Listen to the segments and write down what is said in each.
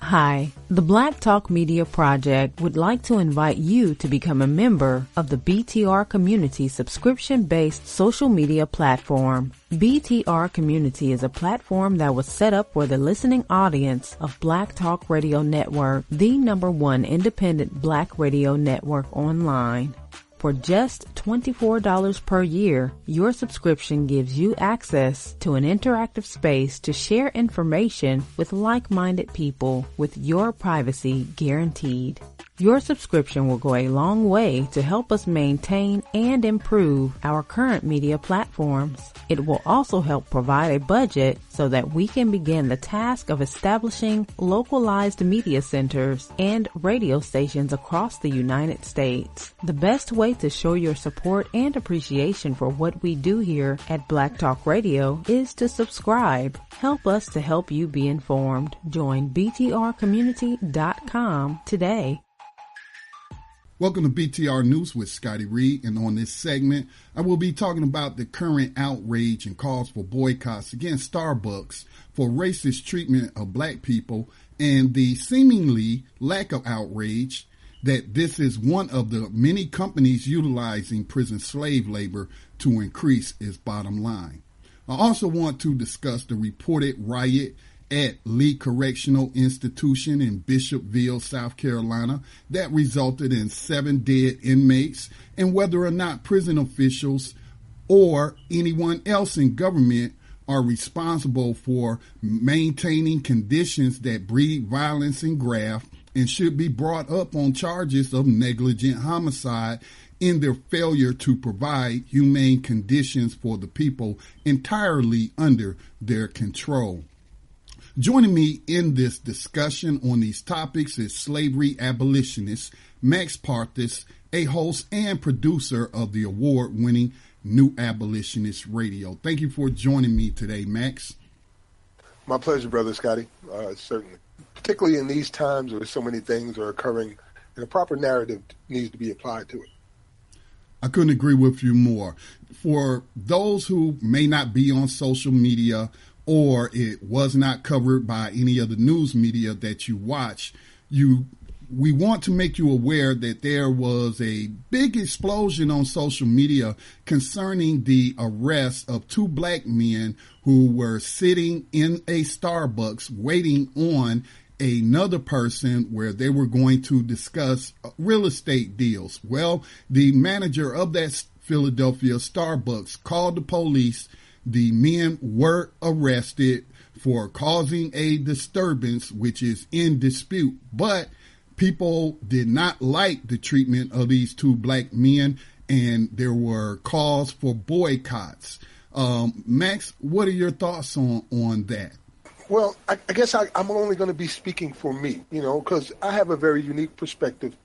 Hi, the Black Talk Media Project would like to invite you to become a member of the BTR Community subscription-based social media platform. BTR Community is a platform that was set up for the listening audience of Black Talk Radio Network, the #1 independent Black radio network online. For just $24 per year, your subscription gives you access to an interactive space to share information with like-minded people with your privacy guaranteed. Your subscription will go a long way to help us maintain and improve our current media platforms. It will also help provide a budget so that we can begin the task of establishing localized media centers and radio stations across the United States. The best way to show your support and appreciation for what we do here at Black Talk Radio is to subscribe. Help us to help you be informed. Join btrcommunity.com today. Welcome to BTR News with Scotty Reed, and on this segment, I will be talking about the current outrage and calls for boycotts against Starbucks for racist treatment of black people and the seemingly lack of outrage that this is one of the many companies utilizing prison slave labor to increase its bottom line. I also want to discuss the reported riot at Lee Correctional Institution in Bishopville, South Carolina, that resulted in 7 dead inmates, and whether or not prison officials or anyone else in government are responsible for maintaining conditions that breed violence and graft and should be brought up on charges of negligent homicide in their failure to provide humane conditions for the people entirely under their control. Joining me in this discussion on these topics is slavery abolitionist Max Parthis, a host and producer of the award-winning New Abolitionist Radio. Thank you for joining me today, Max. My pleasure, Brother Scotty. Certainly. Particularly in these times where so many things are occurring, and a proper narrative needs to be applied to it. I couldn't agree with you more. For those who may not be on social media, or it was not covered by any of the news media that you watch, we want to make you aware that there was a big explosion on social media concerning the arrest of 2 black men who were sitting in a Starbucks waiting on another person where they were going to discuss real estate deals. Well, the manager of that Philadelphia Starbucks called the police. The men were arrested for causing a disturbance, which is in dispute, but people did not like the treatment of these 2 black men, and there were calls for boycotts. Max, what are your thoughts on that? Well, I guess I'm only going to be speaking for me, because I have a very unique perspective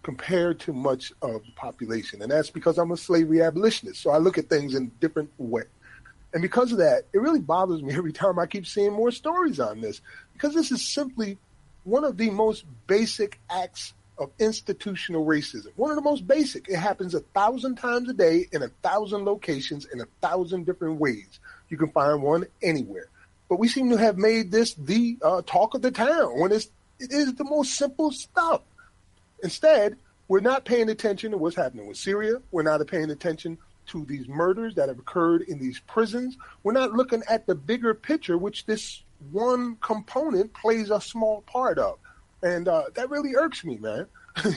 compared to much of the population, and that's because I'm a slavery abolitionist, so I look at things in a different way. And because of that, it really bothers me every time I keep seeing more stories on this, because this is simply one of the most basic acts of institutional racism. One of the most basic. It happens 1,000 times a day in 1,000 locations in 1,000 different ways. You can find one anywhere. But we seem to have made this the talk of the town when it is the most simple stuff. Instead, we're not paying attention to what's happening with Syria. We're not paying attention to these murders that have occurred in these prisons. We're not looking at the bigger picture, which this one component plays a small part of. And that really irks me, man.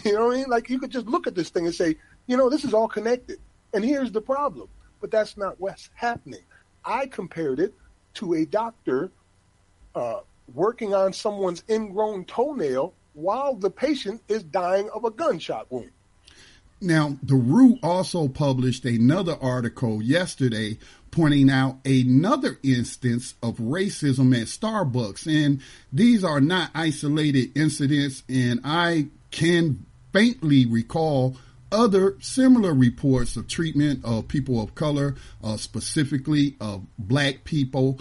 You know what I mean? Like, you could just look at this thing and say, this is all connected. And here's the problem. But that's not what's happening. I compared it to a doctor working on someone's ingrown toenail while the patient is dying of a gunshot wound. Now, The Root also published another article yesterday pointing out another instance of racism at Starbucks. And these are not isolated incidents, and I can faintly recall other similar reports of treatment of people of color, specifically of black people,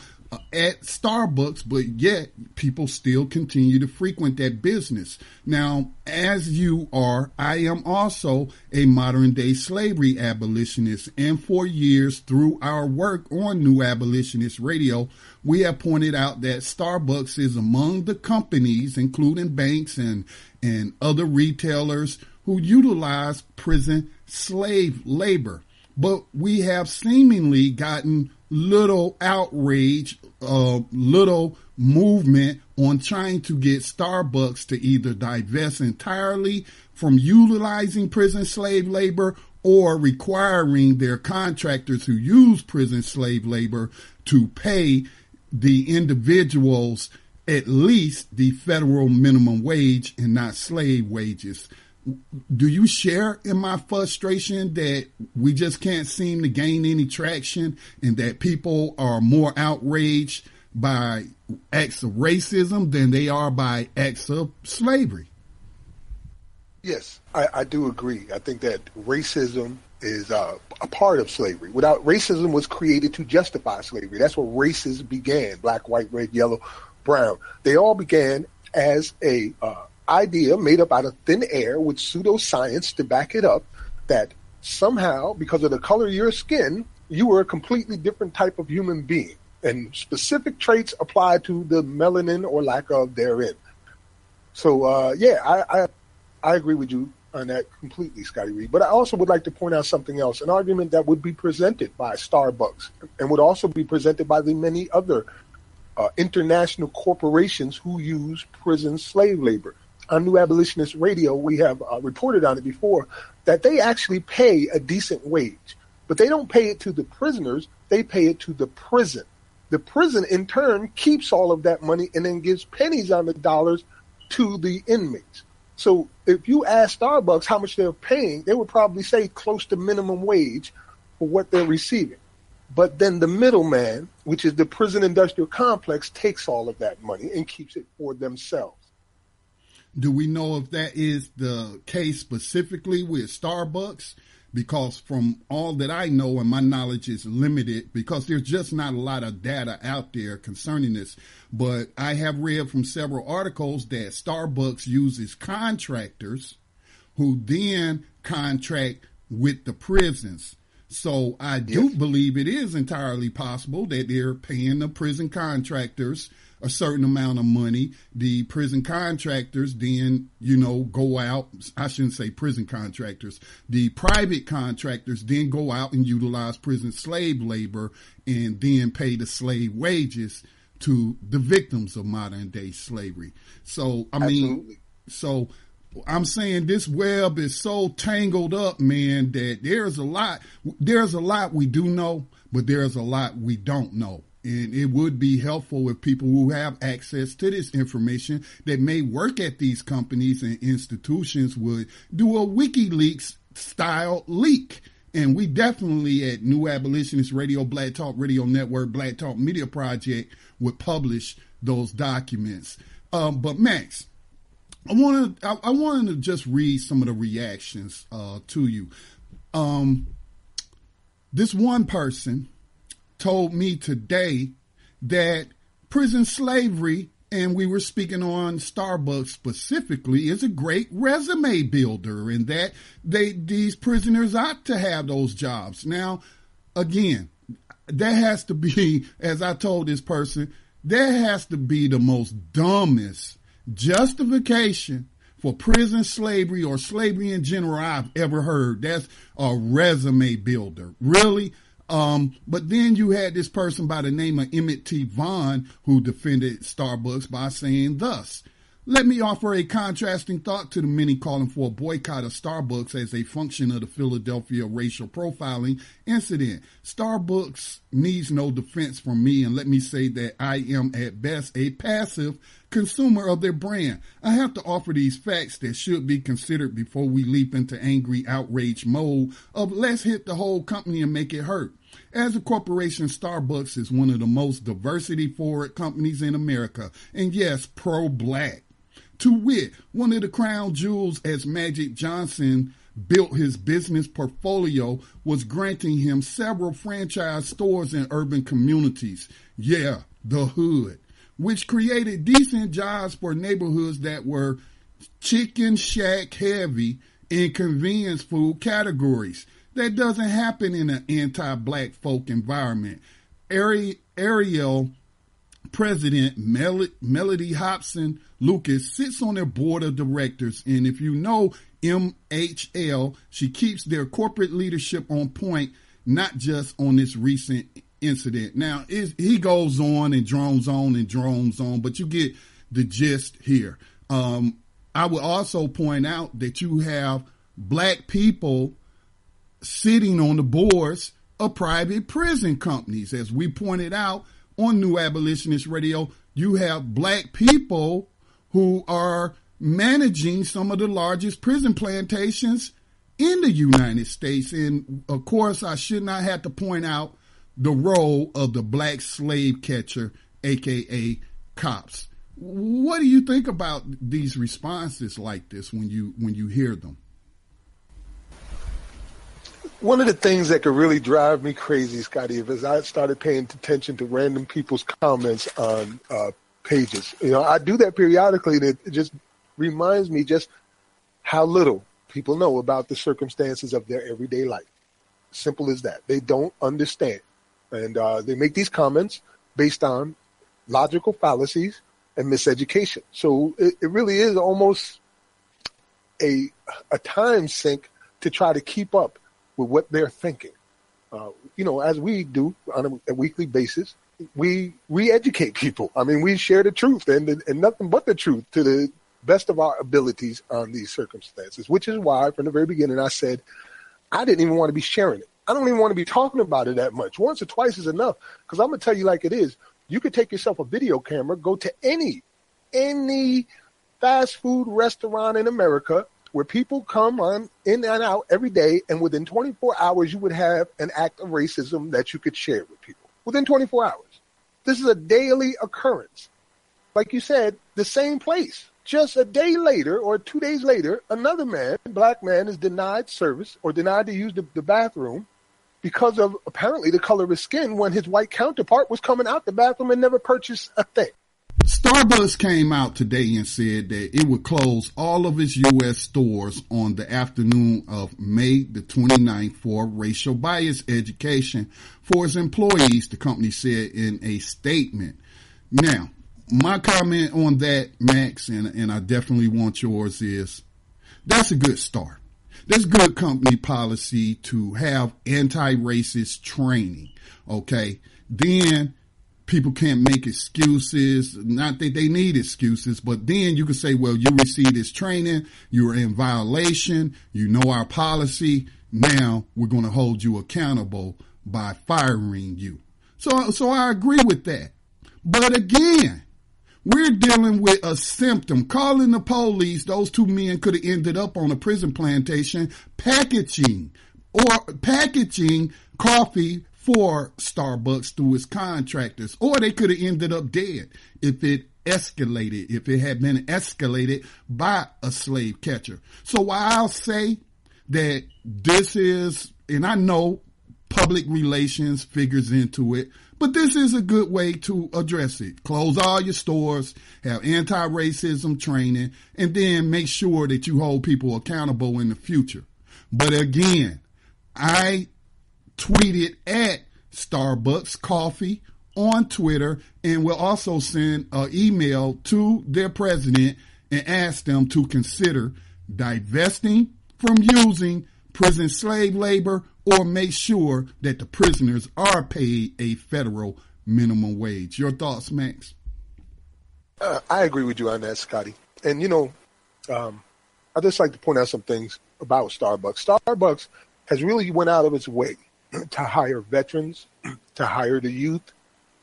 at Starbucks, but yet people still continue to frequent that business. Now, as you are, I am also a modern day slavery abolitionist. And for years, through our work on New Abolitionist Radio, we have pointed out that Starbucks is among the companies, including banks and other retailers, who utilize prison slave labor. But we have seemingly gotten little outrage, little movement on trying to get Starbucks to either divest entirely from utilizing prison slave labor or requiring their contractors who use prison slave labor to pay the individuals at least the federal minimum wage and not slave wages. Do you share in my frustration that we just can't seem to gain any traction and that people are more outraged by acts of racism than they are by acts of slavery? Yes, I do agree. I think that racism is a part of slavery. Without racism was created to justify slavery. That's where races began: black, white, red, yellow, brown. They all began as a idea made up out of thin air with pseudoscience to back it up, that somehow, because of the color of your skin, you were a completely different type of human being, and specific traits apply to the melanin or lack of therein. So, I agree with you on that completely, Scotty Reed. But I also would like to point out something else, an argument that would be presented by Starbucks and would also be presented by the many other international corporations who use prison slave labor. On New Abolitionist Radio, we have reported on it before, that they actually pay a decent wage, but they don't pay it to the prisoners, they pay it to the prison. The prison, in turn, keeps all of that money and then gives pennies on the dollars to the inmates. So if you ask Starbucks how much they're paying, they would probably say close to minimum wage for what they're receiving. But then the middleman, which is the prison industrial complex, takes all of that money and keeps it for themselves. Do we know if that is the case specifically with Starbucks? Because from all that I know, and my knowledge is limited, because there's just not a lot of data out there concerning this. But I have read from several articles that Starbucks uses contractors who then contract with the prisons. So I do believe it is entirely possible that they're paying the prison contractors a certain amount of money. The prison contractors then, go out. I shouldn't say prison contractors. The private contractors then go out and utilize prison slave labor and then pay the slave wages to the victims of modern day slavery. So, so I'm saying this web is so tangled up, man, that there's a lot we do know, but there's a lot we don't know. And it would be helpful if people who have access to this information that may work at these companies and institutions would do a WikiLeaks style leak. And we definitely at New Abolitionist Radio, Black Talk Radio Network, Black Talk Media Project would publish those documents. But Max, I wanted to just read some of the reactions to you. This one person told me today that prison slavery, and we were speaking on Starbucks specifically, is a great resume builder, and that these prisoners ought to have those jobs. Now, again, that has to be, as I told this person, there has to be the most dumbest justification for prison slavery or slavery in general I've ever heard. That's a resume builder. Really? But then you had this person by the name of Emmett T. Vaughn who defended Starbucks by saying thus: let me offer a contrasting thought to the many calling for a boycott of Starbucks as a function of the Philadelphia racial profiling incident. Starbucks needs no defense from me, and let me say that I am at best a passive consumer of their brand. I have to offer these facts that should be considered before we leap into angry outrage mode of let's hit the whole company and make it hurt. As a corporation, Starbucks is one of the most diversity-forward companies in America, and yes, pro-black. To wit, one of the crown jewels as Magic Johnson built his business portfolio was granting him several franchise stores in urban communities. Yeah, the hood, which created decent jobs for neighborhoods that were chicken shack heavy in convenience food categories. That doesn't happen in an anti-black folk environment. Ariel President Melody Hobson Lucas sits on their board of directors, and if you know MHL, she keeps their corporate leadership on point, not just on this recent incident. Now, he goes on and drones on, but you get the gist here. I would also point out that you have black people sitting on the boards of private prison companies. As we pointed out on New Abolitionist Radio, you have black people who are managing some of the largest prison plantations in the United States. And of course, I should not have to point out the role of the black slave catcher, aka cops. What do you think about these responses like this when you hear them? One of the things that could really drive me crazy, Scotty, is I started paying attention to random people's comments on pages. I do that periodically, and it just reminds me just how little people know about the circumstances of their everyday life. Simple as that. They don't understand. And they make these comments based on logical fallacies and miseducation. So it really is almost a time sink to try to keep up with what they're thinking. As we do on a weekly basis, we educate people. I mean, we share the truth and nothing but the truth to the best of our abilities on these circumstances, which is why from the very beginning I said I didn't even want to be sharing it. I don't even want to be talking about it that much. Once or twice is enough, because I'm going to tell you like it is. You could take yourself a video camera, go to any fast food restaurant in America where people come on in and out every day, and within 24 hours, you would have an act of racism that you could share with people. Within 24 hours. This is a daily occurrence. Like you said, the same place. Just a day later or 2 days later, another man, black man, is denied service or denied to use the bathroom because of apparently the color of his skin when his white counterpart was coming out the bathroom and never purchased a thing. Starbucks came out today and said that it would close all of its U.S. stores on the afternoon of May the 29th for racial bias education for its employees, the company said in a statement. Now, my comment on that, Max, and I definitely want yours, is that's a good start. That's good company policy to have anti-racist training, okay? Then people can't make excuses, not that they need excuses, but then you can say, well, you received this training, you're in violation, you know our policy, now we're going to hold you accountable by firing you. So I agree with that. But again, we're dealing with a symptom. Calling the police, those two men could have ended up on a prison plantation packaging coffee for Starbucks through its contractors, or they could have ended up dead if it had been escalated by a slave catcher. So while I'll say that this is, and I know public relations figures into it, but this is a good way to address it. Close all your stores, have anti-racism training, and then make sure that you hold people accountable in the future. But again, I tweeted at Starbucks Coffee on Twitter, and will also send an email to their president and ask them to consider divesting from using prison slave labor, or make sure that the prisoners are paid a federal minimum wage. Your thoughts, Max? I agree with you on that, Scotty. And, I just like to point out some things about Starbucks. Starbucks has really went out of its way to hire veterans, to hire the youth,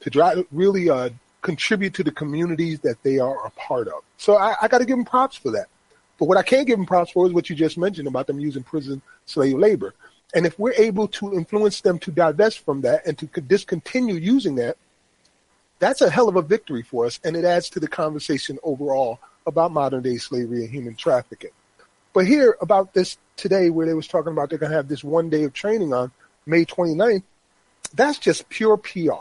to really contribute to the communities that they are a part of. So I got to give them props for that. But what I can't give them props for is what you just mentioned about them using prison slave labor. And if we're able to influence them to divest from that and to discontinue using that, that's a hell of a victory for us. And it adds to the conversation overall about modern day slavery and human trafficking. But here about this today, where they was talking about they're going to have this 1 day of training on May 29th, that's just pure PR.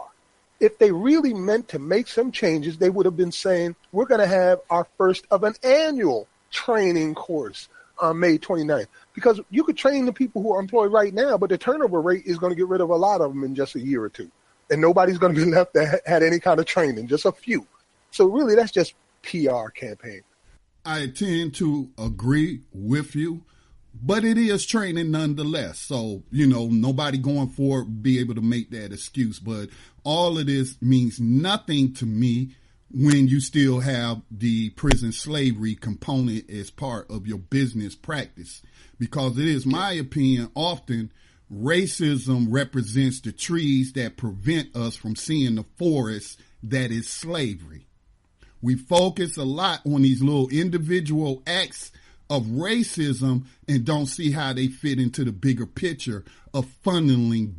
if they really meant to make some changes, they would have been saying, we're going to have our first of an annual training course on May 29th. Because you could train the people who are employed right now, but the turnover rate is going to get rid of a lot of them in just a year or two. And nobody's going to be left that had any kind of training, just a few. So really, that's just PR campaign. I tend to agree with you, but it is training nonetheless. So, nobody going forward be able to make that excuse. But all of this means nothing to me when you still have the prison slavery component as part of your business practice. Because it is my opinion, often racism represents the trees that prevent us from seeing the forest that is slavery. We focus a lot on these little individual acts of racism and don't see how they fit into the bigger picture of funneling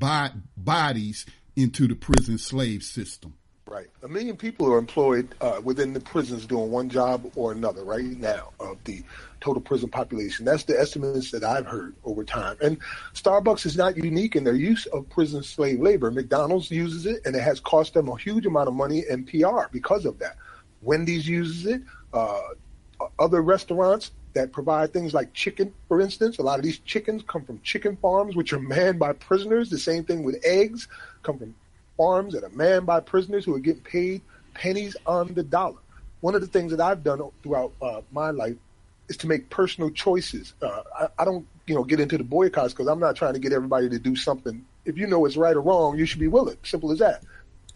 bodies into the prison slave system. Right. 1 million people are employed within the prisons doing one job or another right now of the total prison population. That's the estimates that I've heard over time. And Starbucks is not unique in their use of prison slave labor. McDonald's uses it, and it has cost them a huge amount of money in PR because of that. Wendy's uses it. Other restaurants that provide things like chicken, for instance. A lot of these chickens come from chicken farms, which are manned by prisoners. The same thing with eggs, come from farms that are manned by prisoners who are getting paid pennies on the dollar. One of the things that I've done throughout my life is to make personal choices. I don't, get into the boycotts because I'm not trying to get everybody to do something. If you know it's right or wrong, you should be willing. Simple as that.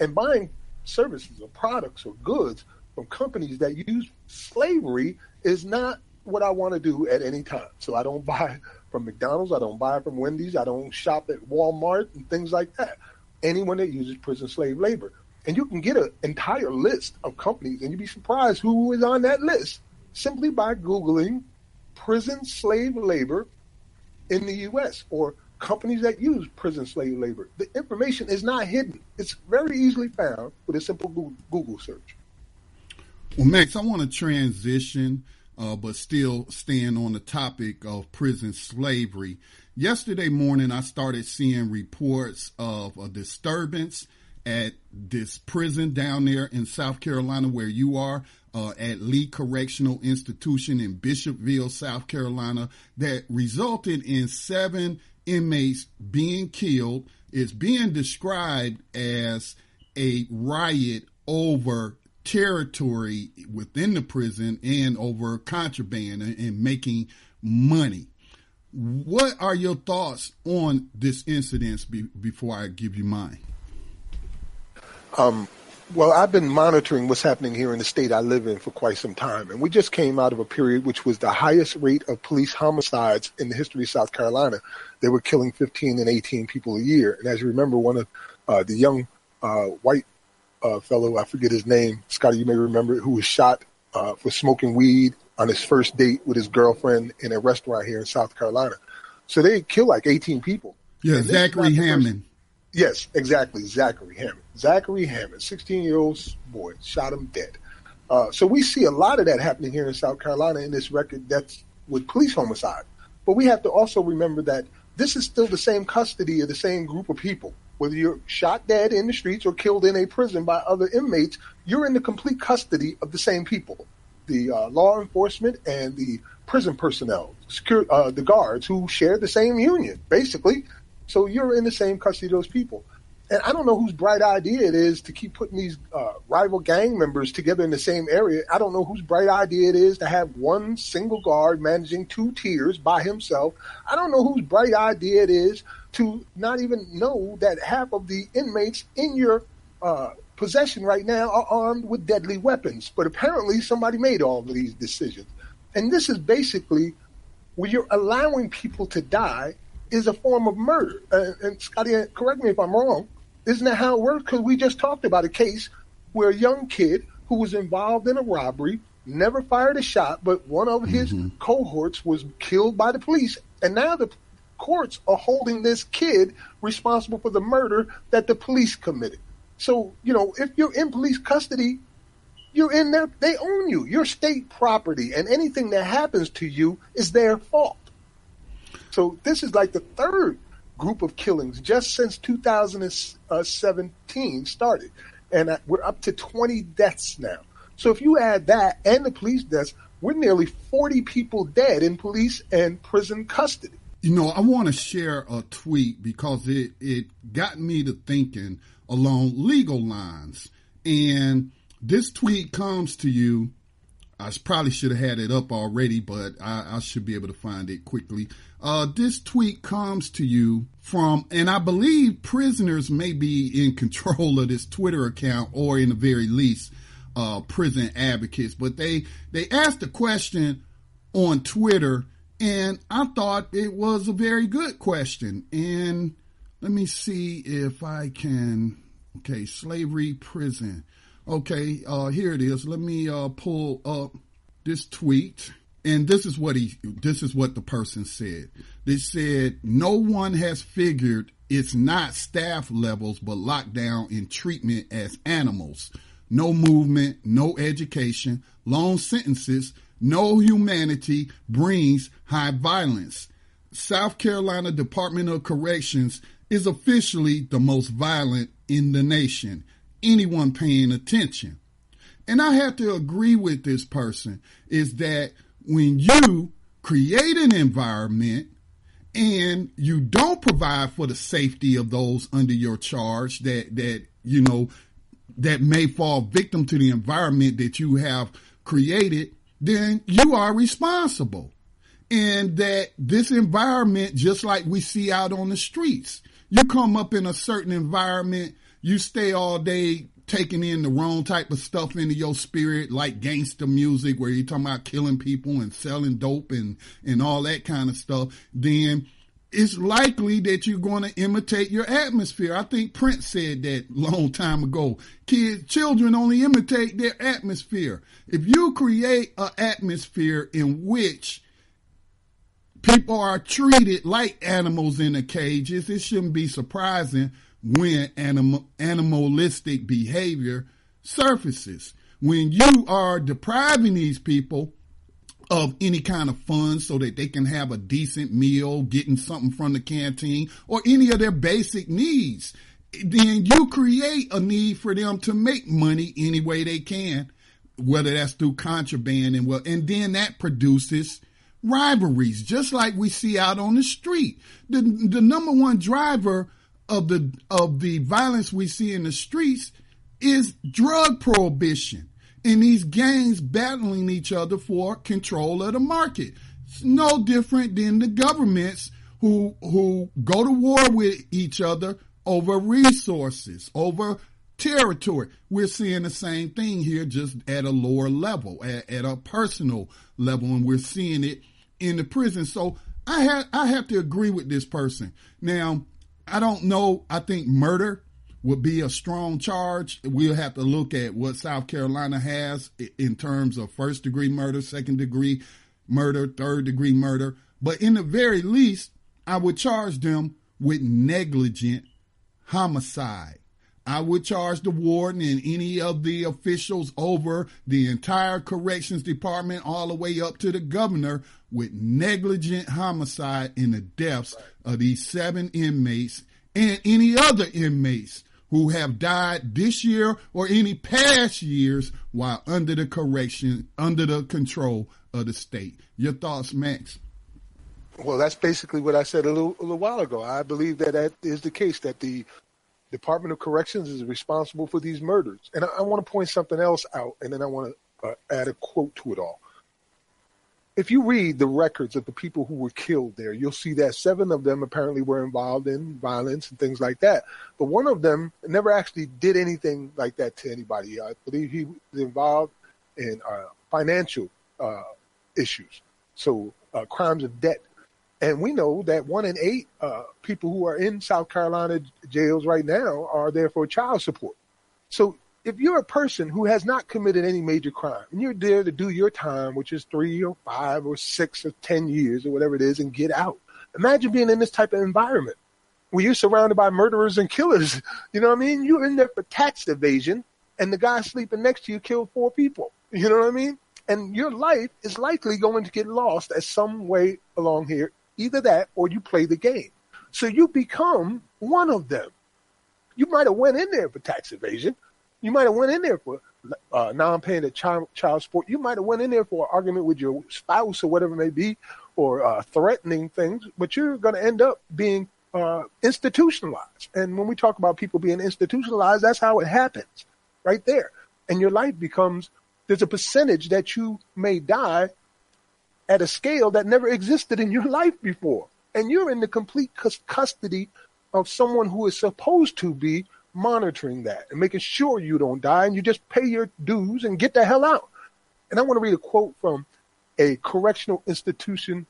And buying services or products or goods from companies that use slavery is not what I want to do at any time. So I don't buy from McDonald's. I don't buy from Wendy's. I don't shop at Walmart and things like that. Anyone that uses prison slave labor. And you can get an entire list of companies, and you'd be surprised who is on that list simply by Googling prison slave labor in the U.S. or companies that use prison slave labor. The information is not hidden. It's very easily found with a simple Google search. Well, Max, I want to transition, but still staying on the topic of prison slavery. Yesterday morning, I started seeing reports of a disturbance at this prison down there in South Carolina where you are, at Lee Correctional Institution in Bishopville, South Carolina, that resulted in 7 inmates being killed. It's being described as a riot over territory within the prison and over contraband and making money. What are your thoughts on this incident before I give you mine? Well, I've been monitoring what's happening here in the state I live in for quite some time. And we just came out of a period which was the highest rate of police homicides in the history of South Carolina. They were killing 15 and 18 people a year. And as you remember, one of the young white fellow, I forget his name, Scotty, you may remember, who was shot for smoking weed on his first date with his girlfriend in a restaurant here in South Carolina. So they killed like 18 people. Yeah, Zachary Hammond. Yes, exactly, Zachary Hammond. Zachary Hammond, 16-year-old boy, shot him dead. So we see a lot of that happening here in South Carolina in this record that's with police homicide. But we have to also remember that this is still the same custody of the same group of people. Whether you're shot dead in the streets or killed in a prison by other inmates, you're in the complete custody of the same people. The law enforcement and the prison personnel, the guards who share the same union, basically. So you're in the same custody of those people. And I don't know whose bright idea it is to keep putting these rival gang members together in the same area. I don't know whose bright idea it is to have one single guard managing 2 tiers by himself. I don't know whose bright idea it is to not even know that half of the inmates in your possession right now are armed with deadly weapons. But apparently somebody made all of these decisions. And this is basically where you're allowing people to die is a form of murder. And Scotty, correct me if I'm wrong. Isn't that how it works? Because we just talked about a case where a young kid who was involved in a robbery never fired a shot, but one of his cohorts was killed by the police. And now the courts are holding this kid responsible for the murder that the police committed. So, if you're in police custody, you're in there, they own you. You're state property, and anything that happens to you is their fault. So this is like the 3rd group of killings just since 2017 started. and we're up to 20 deaths now. So if you add that and the police deaths, we're nearly 40 people dead in police and prison custody. You know, I want to share a tweet because it got me to thinking along legal lines. And this tweet comes to you. I probably should have had it up already, but I should be able to find it quickly. This tweet comes to you from, and I believe prisoners may be in control of this Twitter account, or in the very least, prison advocates. But they asked a question on Twitter, and I thought it was a very good question. And let me see if I can. Okay, slavery, prison. Okay, here it is. Let me pull up this tweet. And this is what the person said. They said, no one has figured it's not staff levels, but lockdown and treatment as animals. No movement, no education, long sentences, no humanity brings high violence. South Carolina Department of Corrections is officially the most violent in the nation. Anyone paying attention. And I have to agree with this person, is that when you create an environment and you don't provide for the safety of those under your charge that may fall victim to the environment that you have created, then you are responsible. And that this environment, just like we see out on the streets, you come up in a certain environment, you stay all day taking in the wrong type of stuff into your spirit, like gangster music where you're talking about killing people and selling dope and all that kind of stuff, then it's likely that you're going to imitate your atmosphere. I think Prince said that long time ago. Children only imitate their atmosphere. If you create an atmosphere in which people are treated like animals in the cages, it shouldn't be surprising when animalistic behavior surfaces. When you are depriving these people of any kind of funds so that they can have a decent meal, getting something from the canteen, or any of their basic needs, then you create a need for them to make money any way they can, whether that's through contraband and then that produces rivalries, just like we see out on the street. The number one driver of the violence we see in the streets is drug prohibition and these gangs battling each other for control of the market. It's no different than the governments who go to war with each other over resources, over territory. We're seeing the same thing here, just at a lower level, at a personal level, and we're seeing it in the prison. So I have to agree with this person. Now, I don't know. I think murder would be a strong charge. We'll have to look at what South Carolina has in terms of first-degree murder, second-degree murder, third-degree murder. But in the very least, I would charge them with negligent homicide. I would charge the warden and any of the officials over the entire corrections department all the way up to the governor with negligent homicide in the deaths of these 7 inmates and any other inmates who have died this year or any past years while under the control of the state. Your thoughts, Max? Well, that's basically what I said a little while ago. I believe that is the case, that the Department of Corrections is responsible for these murders. And I want to point something else out, and then I want to add a quote to it all. If you read the records of the people who were killed there, you'll see that 7 of them apparently were involved in violence and things like that. But one of them never actually did anything like that to anybody. I believe he was involved in financial issues, so crimes of debt. And we know that 1 in 8 people who are in South Carolina jails right now are there for child support. So if you're a person who has not committed any major crime and you're there to do your time, which is 3 or 5 or 6 or 10 years or whatever it is, and get out, imagine being in this type of environment where you're surrounded by murderers and killers. You know what I mean? You're in there for tax evasion and the guy sleeping next to you killed 4 people. You know what I mean? And your life is likely going to get lost at some way along here. Either that or you play the game. So you become one of them. You might have went in there for tax evasion, You might have went in there for non-paying of child support. You might have went in there for an argument with your spouse or whatever it may be, or threatening things, but you're going to end up being institutionalized. And when we talk about people being institutionalized, that's how it happens right there. And your life becomes, there's a percentage that you may die at a scale that never existed in your life before. And you're in the complete custody of someone who is supposed to be monitoring that and making sure you don't die, and you just pay your dues and get the hell out. And I want to read a quote from a correctional institution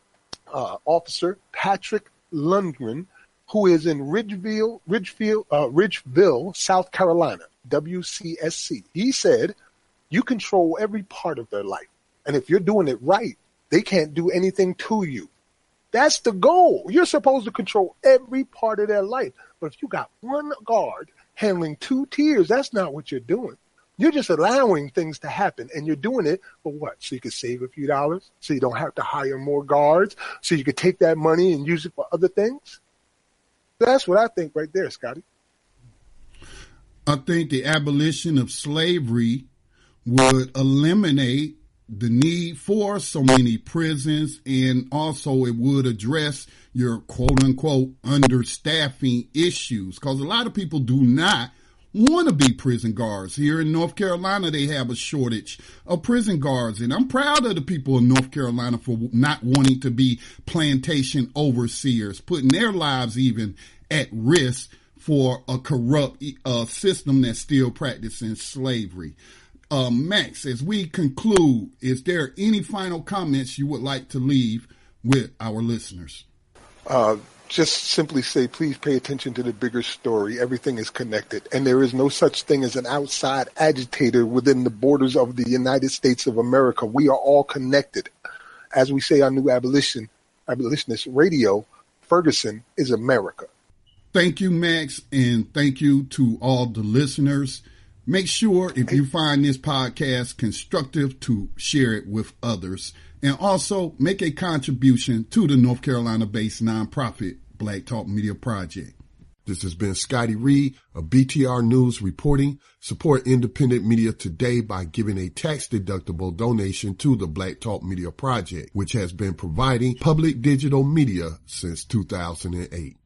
officer, Patrick Lundgren, who is in Ridgeville, South Carolina, WCSC. He said, you control every part of their life. And if you're doing it right, they can't do anything to you. That's the goal. You're supposed to control every part of their life. But if you got one guard handling 2 tiers, that's not what you're doing. You're just allowing things to happen, and you're doing it for what? So you can save a few dollars, so you don't have to hire more guards, so you can take that money and use it for other things? That's what I think right there, Scotty. I think the abolition of slavery would eliminate the need for so many prisons, and also it would address your quote-unquote understaffing issues, because a lot of people do not want to be prison guards. Here in North Carolina, they have a shortage of prison guards, and I'm proud of the people in North Carolina for not wanting to be plantation overseers, putting their lives even at risk for a corrupt system that's still practicing slavery. Max, as we conclude, is there any final comments you would like to leave with our listeners? Just simply say, please pay attention to the bigger story. Everything is connected, and there is no such thing as an outside agitator within the borders of the United States of America. We are all connected. As we say on New Abolitionist Radio, Ferguson is America. Thank you, Max, and thank you to all the listeners. Make sure, if you find this podcast constructive, to share it with others. And also make a contribution to the North Carolina-based nonprofit Black Talk Media Project. This has been Scotty Reed of BTR News reporting. Support independent media today by giving a tax-deductible donation to the Black Talk Media Project, which has been providing public digital media since 2008.